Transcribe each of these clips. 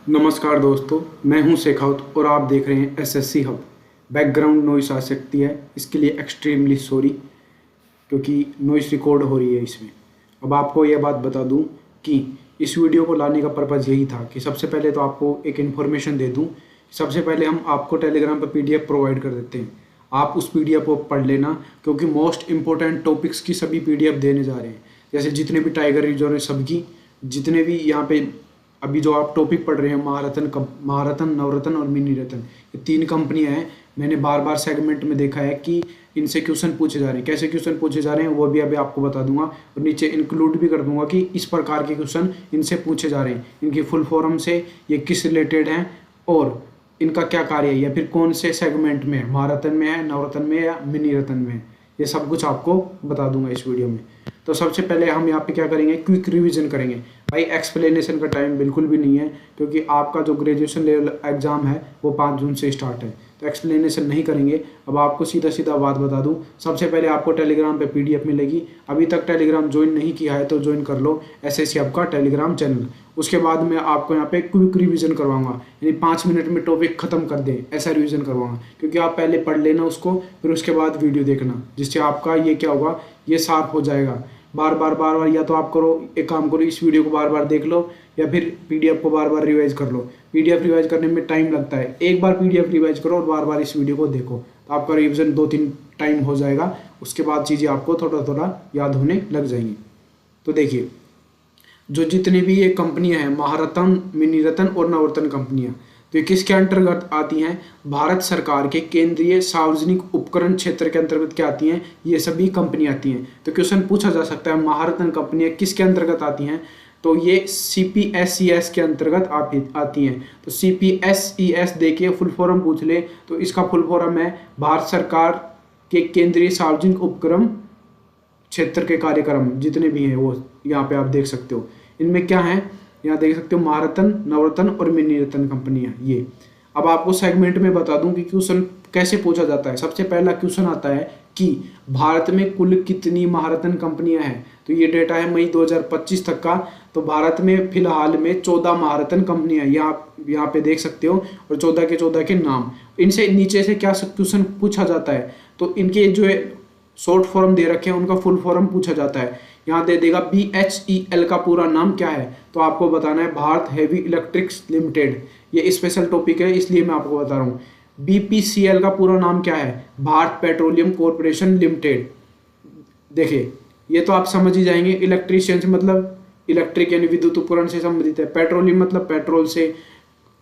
नमस्कार दोस्तों, मैं हूं शेखावत और आप देख रहे हैं एसएससी हब। बैकग्राउंड नॉइस आ सकती है, इसके लिए एक्सट्रीमली सॉरी, क्योंकि नॉइस रिकॉर्ड हो रही है इसमें। अब आपको यह बात बता दूं कि इस वीडियो को लाने का पर्पज़ यही था कि सबसे पहले तो आपको एक इन्फॉर्मेशन दे दूं। सबसे पहले हम आपको टेलीग्राम पर पीडीएफ प्रोवाइड कर देते हैं, आप उस पीडीएफ को पढ़ लेना, क्योंकि मोस्ट इंपॉर्टेंट टॉपिक्स की सभी पीडीएफ देने जा रहे हैं। जैसे जितने भी टाइगर रिजर्व है सबकी, जितने भी यहाँ पे अभी जो आप टॉपिक पढ़ रहे हैं, महारत्न, नवरत्न और मिनी रत्न, ये 3 कंपनियां हैं। मैंने बार बार सेगमेंट में देखा है कि इनसे क्वेश्चन पूछे जा रहे हैं। कैसे क्वेश्चन पूछे जा रहे हैं वो भी अभी आपको बता दूंगा, और नीचे इंक्लूड भी कर दूंगा कि इस प्रकार के क्वेश्चन इनसे पूछे जा रहे हैं, इनकी फुल फॉर्म से ये किस रिलेटेड हैं और इनका क्या कार्य है, या फिर कौन से सेगमेंट में है, महारत्न में है, नवरत्न में या मिनी रत्न में है। ये सब कुछ आपको बता दूंगा इस वीडियो में। तो सबसे पहले हम यहाँ पे क्या करेंगे, क्विक रिवीजन करेंगे। भाई एक्सप्लेनेशन का टाइम बिल्कुल भी नहीं है, क्योंकि आपका जो ग्रेजुएशन लेवल एग्जाम है वो 5 जून से स्टार्ट है, तो एक्सप्लेनेशन नहीं करेंगे। अब आपको सीधा सीधा बात बता दूं, सबसे पहले आपको टेलीग्राम पे पीडीएफ मिलेगी। अभी तक टेलीग्राम ज्वाइन नहीं किया है तो ज्वाइन कर लो, एसएससी आपका टेलीग्राम चैनल। उसके बाद मैं आपको यहाँ पे क्विक रिवीजन करवाऊंगा, यानी 5 मिनट में टॉपिक खत्म कर दें, ऐसा रिवीजन करवाऊंगा। क्योंकि आप पहले पढ़ लेना उसको, फिर उसके बाद वीडियो देखना, जिससे आपका ये क्या होगा, ये शार्प हो जाएगा। बार बार या तो आप करो, एक काम करो, इस वीडियो को बार बार देख लो या फिर पीडीएफ को बार बार रिवाइज कर लो। पीडीएफ रिवाइज करने में टाइम लगता है, एक बार पीडीएफ रिवाइज करो और बार बार इस वीडियो को देखो, तो आपका रिवीजन 2-3 टाइम हो जाएगा। उसके बाद चीज़ें आपको थोड़ा थोड़ा याद होने लग जाएंगी। तो देखिए, जो जितनी भी ये कंपनियां हैं, महारत्न, मिनी रत्न और नवरत्न कंपनियां, तो ये किसके अंतर्गत आती हैं? भारत सरकार के केंद्रीय सार्वजनिक उपकरण क्षेत्र के अंतर्गत क्या आती हैं? ये सभी कंपनियां आती हैं। तो क्वेश्चन पूछा जा सकता है, महारत्न कंपनियां किसके अंतर्गत आती हैं? तो ये CPSES के अंतर्गत आती हैं। तो CPSES देखिए, फुल फॉर्म पूछ ले तो इसका फुल फॉर्म है भारत सरकार के केंद्रीय सार्वजनिक उपक्रम क्षेत्र के कार्यक्रम, जितने भी हैं वो यहाँ पे आप देख सकते हो। इनमें क्या है, यहाँ देख सकते हो, महारत्न, नवरत्न और मिनी रत्न कंपनियां ये। अब आपको सेगमेंट में बता दूं कि क्वेश्चन कैसे पूछा जाता है। सबसे पहला क्वेश्चन आता है कि भारत में कुल कितनी महारत्न कंपनियां हैं। तो ये डेटा है मई 2025 तक का। तो भारत में फिलहाल में 14 महारत्न कंपनियां यहाँ पे देख सकते हो, और 14 के नाम। इनसे नीचे से क्या क्वेश्चन पूछा जाता है, तो इनके जो शॉर्ट फॉर्म दे रखे हैं उनका फुल फॉर्म पूछा जाता है। यहाँ दे देगा BHEL का पूरा नाम क्या है, तो आपको बताना है भारत हेवी इलेक्ट्रिक्स लिमिटेड। ये स्पेशल टॉपिक है इसलिए मैं आपको बता रहा हूँ। BPCL का पूरा नाम क्या है? Bharat petroleum corporation limited. देखिए, ये तो आप समझ ही जाएंगे। इलेक्ट्रीशियन से मतलब इलेक्ट्रिक यानी विद्युत उपकरण से संबंधित है। पेट्रोलियम मतलब पेट्रोल से।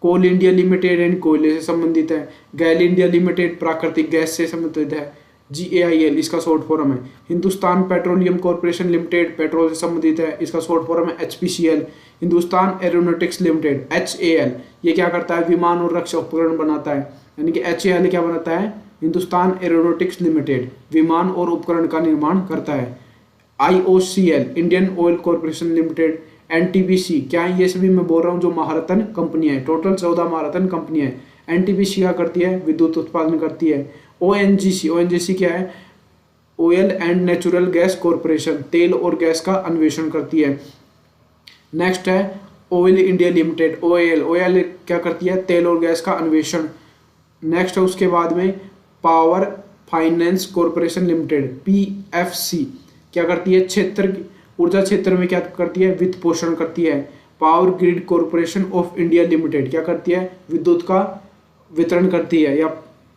कोल इंडिया लिमिटेड यानी कोयले से संबंधित है। गैल इंडिया लिमिटेड प्राकृतिक गैस से संबंधित है। GAIL इसका शॉर्ट फॉर्म है। Hindustan petroleum corporation limited petrol से संबंधित है, इसका शॉर्ट फॉर्म है HPCL। Hindustan aeronautics limited HAL, ये क्या करता है? विमान और रक्षा उपकरण बनाता है। यानी कि HAL क्या बनाता है? हिंदुस्तान एरोनॉटिक्स लिमिटेड विमान और उपकरण का निर्माण करता है। IOCL Indian oil corporation limited. NTPC क्या है? ये सभी मैं बोल रहा हूँ जो महारत्न कंपनियां हैं। टोटल 14 महारत्न कंपनियां हैं। NTPC क्या करती है? विद्युत उत्पादन करती है। ONGC क्या है? Oil and natural gas corporation, तेल और गैस का अन्वेषण करती है। नेक्स्ट है ऑयल इंडिया लिमिटेड, OAL क्या करती है? तेल और गैस का अन्वेषण। नेक्स्ट है उसके बाद में power finance corporation limited, PFC क्या करती है? ऊर्जा क्षेत्र में क्या करती है? वित्त पोषण करती है। Power grid corporation of India limited क्या करती है? विद्युत का वितरण करती है या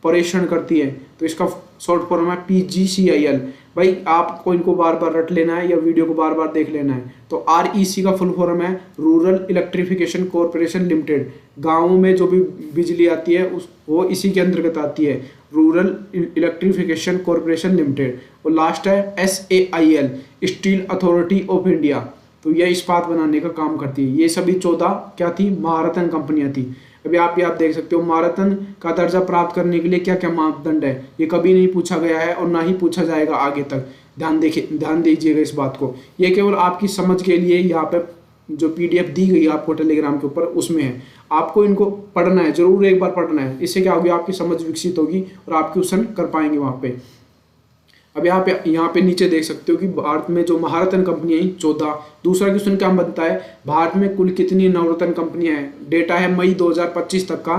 परेषण करती है। तो इसका शॉर्ट फॉर्म है PGCIL। भाई आपको इनको बार बार रट लेना है या वीडियो को बार बार देख लेना है। तो REC का फुल फॉर्म है रूरल इलेक्ट्रिफिकेशन कॉर्पोरेशन लिमिटेड। गाँवों में जो भी बिजली आती है वो इसी के अंतर्गत आती है, रूरल इलेक्ट्रिफिकेशन कॉर्पोरेशन लिमिटेड। और लास्ट है SAIL, steel authority of India. तो यह इस्पात बनाने का काम करती है। ये सभी 14 क्या थी? महारत्न कंपनियां थी। अभी आप देख सकते हो, महारत्न का दर्जा प्राप्त करने के लिए क्या क्या मापदंड है, ये कभी नहीं पूछा गया है और ना ही पूछा जाएगा आगे तक। ध्यान दीजिएगा इस बात को। ये केवल आपकी समझ के लिए यहाँ पे जो PDF दी गई आपको टेलीग्राम के ऊपर उसमें है। आपको इनको पढ़ना है, जरूर एक बार पढ़ना है। इससे क्या होगी? आपकी समझ विकसित होगी और आप क्वेश्चन कर पाएंगे वहाँ पे। अब यहाँ पे नीचे देख सकते हो कि भारत में जो महारत्न कंपनियां हैं 14। दूसरा क्वेश्चन क्या बनता है, भारत में कुल कितनी नवरत्न कंपनियां हैं। डेटा है मई 2025 तक का,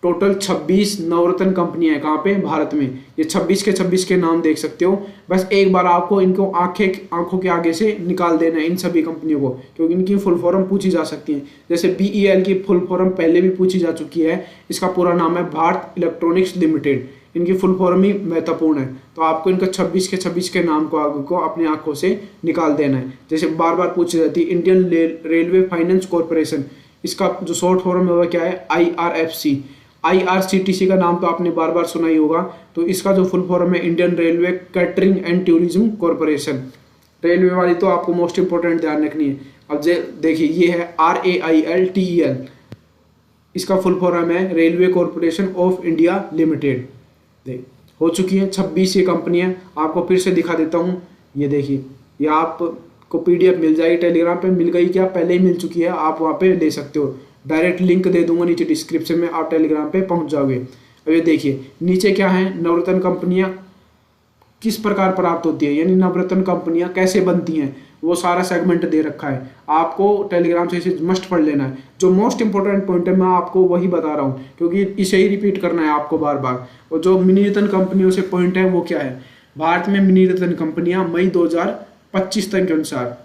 टोटल 26 नवरत्न कंपनियां हैं। कहाँ पे, भारत में। ये 26 के नाम देख सकते हो। बस एक बार आपको इनको आंखों के आगे से निकाल देना है इन सभी कंपनियों को, क्योंकि इनकी फुल फॉर्म पूछी जा सकती है। जैसे BEL की फुल फॉर्म पहले भी पूछी जा चुकी है, इसका पूरा नाम है भारत इलेक्ट्रॉनिक्स लिमिटेड। इनकी फुल फॉर्म ही महत्वपूर्ण है, तो आपको इनका 26 के नाम को आगे को अपनी आंखों से निकाल देना है। जैसे बार बार पूछी जाती है इंडियन रेलवे फाइनेंस कॉरपोरेशन, इसका जो शॉर्ट फॉर्म है वह क्या है, IRFC। IRCTC का नाम तो आपने बार बार सुना ही होगा, तो इसका जो फुल फॉर्म है Indian railway catering and tourism corporation. Railway वाली तो आपको मोस्ट इंपोर्टेंट ध्यान रखनी है। अब देखिए ये है RAILTEL, इसका फुल फॉर्म है railway corporation of India limited. देख हो चुकी है 26 ये कंपनियां। आपको फिर से दिखा देता हूँ, ये देखिए, ये आपको PDF मिल जाएगी टेलीग्राम पे। मिल गई क्या, पहले ही मिल चुकी है, आप वहाँ पे ले सकते हो। डायरेक्ट लिंक दे दूंगा नीचे डिस्क्रिप्शन में, आप टेलीग्राम पे पहुँच जाओगे। अब ये देखिए नीचे क्या है, नवरत्न कंपनियां किस प्रकार प्राप्त होती है, यानी नवरत्न कंपनियां कैसे बनती हैं, वो सारा सेगमेंट दे रखा है। आपको टेलीग्राम से इसे मस्ट पढ़ लेना है। जो मोस्ट इंपॉर्टेंट पॉइंट है मैं आपको वही बता रहा हूँ, क्योंकि इसे ही रिपीट करना है आपको बार बार। और जो मिनी रत्न कंपनियों से पॉइंट है वो क्या है, भारत में मिनी रत्न कंपनियां मई 2025 तक के अनुसार,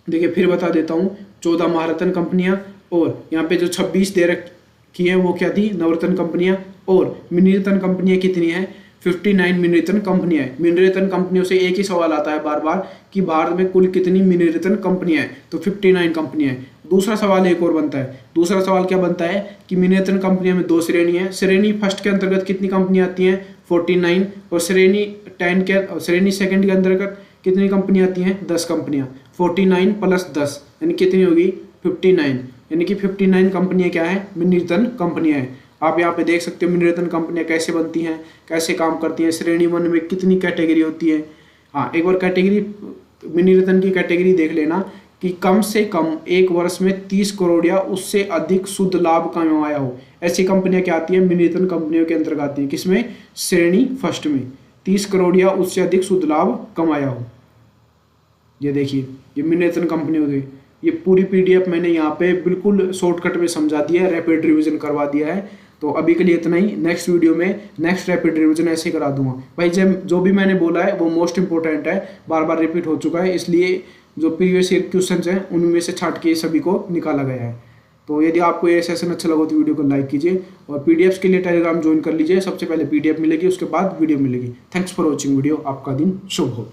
देखिए फिर बता देता हूँ, 14 महारत्न कंपनियां, और यहाँ पे जो 26 दे रखी है वो क्या थी, नवरत्न कंपनियां। और मिनी रत्न कंपनियां कितनी है, 59 मिनी रत्न कंपनियां हैं। मिनी रत्न कंपनियों से एक ही सवाल आता है बार बार कि भारत में कुल कितनी मिनी रत्न कंपनियां हैं, तो 59 कंपनियां हैं। दूसरा सवाल एक और बनता है, दूसरा सवाल क्या बनता है कि मिनी रत्न कंपनियों में 2 श्रेणी है। श्रेणी फर्स्ट के अंतर्गत कितनी कंपनियां आती हैं, 49, और श्रेणी सेकंड के अंतर्गत कितनी कंपनियां आती हैं, 10 कंपनियां। 49 + 10 यानी कितनी होगी, 59, यानी कि 59 कंपनियां क्या है, मिनी रत्न कंपनियां हैं। आप यहाँ पे देख सकते हो मिनी रत्न कंपनियां कैसे बनती हैं, कैसे काम करती हैं। श्रेणी 1 में कितनी कैटेगरी होती है। हाँ, एक बार कैटेगरी मिनी रत्न की कैटेगरी देख लेना कि कम से कम 1 वर्ष में 30 करोड़ या उससे अधिक शुद्ध लाभ कमाया हो, ऐसी कंपनियां क्या आती है, मिनी रत्न कंपनियों के अंतर्गत आती है। किसमें, श्रेणी फर्स्ट में, 30 करोड़ या उससे अधिक शुद्ध लाभ कमाया हो। ये देखिए ये मिनी रत्न कंपनियों की ये पूरी PDF मैंने यहाँ पे बिल्कुल शॉर्टकट में समझा दिया है, रैपिड रिवीजन करवा दिया है। तो अभी के लिए इतना ही। नेक्स्ट वीडियो में नेक्स्ट रैपिड रिवीजन ऐसे करा दूंगा भाई। जो भी मैंने बोला है वो मोस्ट इंपॉर्टेंट है, बार बार रिपीट हो चुका है, इसलिए जो प्रीवियस ईयर क्वेश्चंस हैं उनमें से छांट के सभी को निकाला गया है। तो यदि आपको ये सेशन अच्छा लगा तो वीडियो को लाइक कीजिए, और PDFs के लिए टेलीग्राम ज्वाइन कर लीजिए। सबसे पहले PDF मिलेगी, उसके बाद वीडियो मिलेगी। Thanks for watching video. आपका दिन शुभ हो।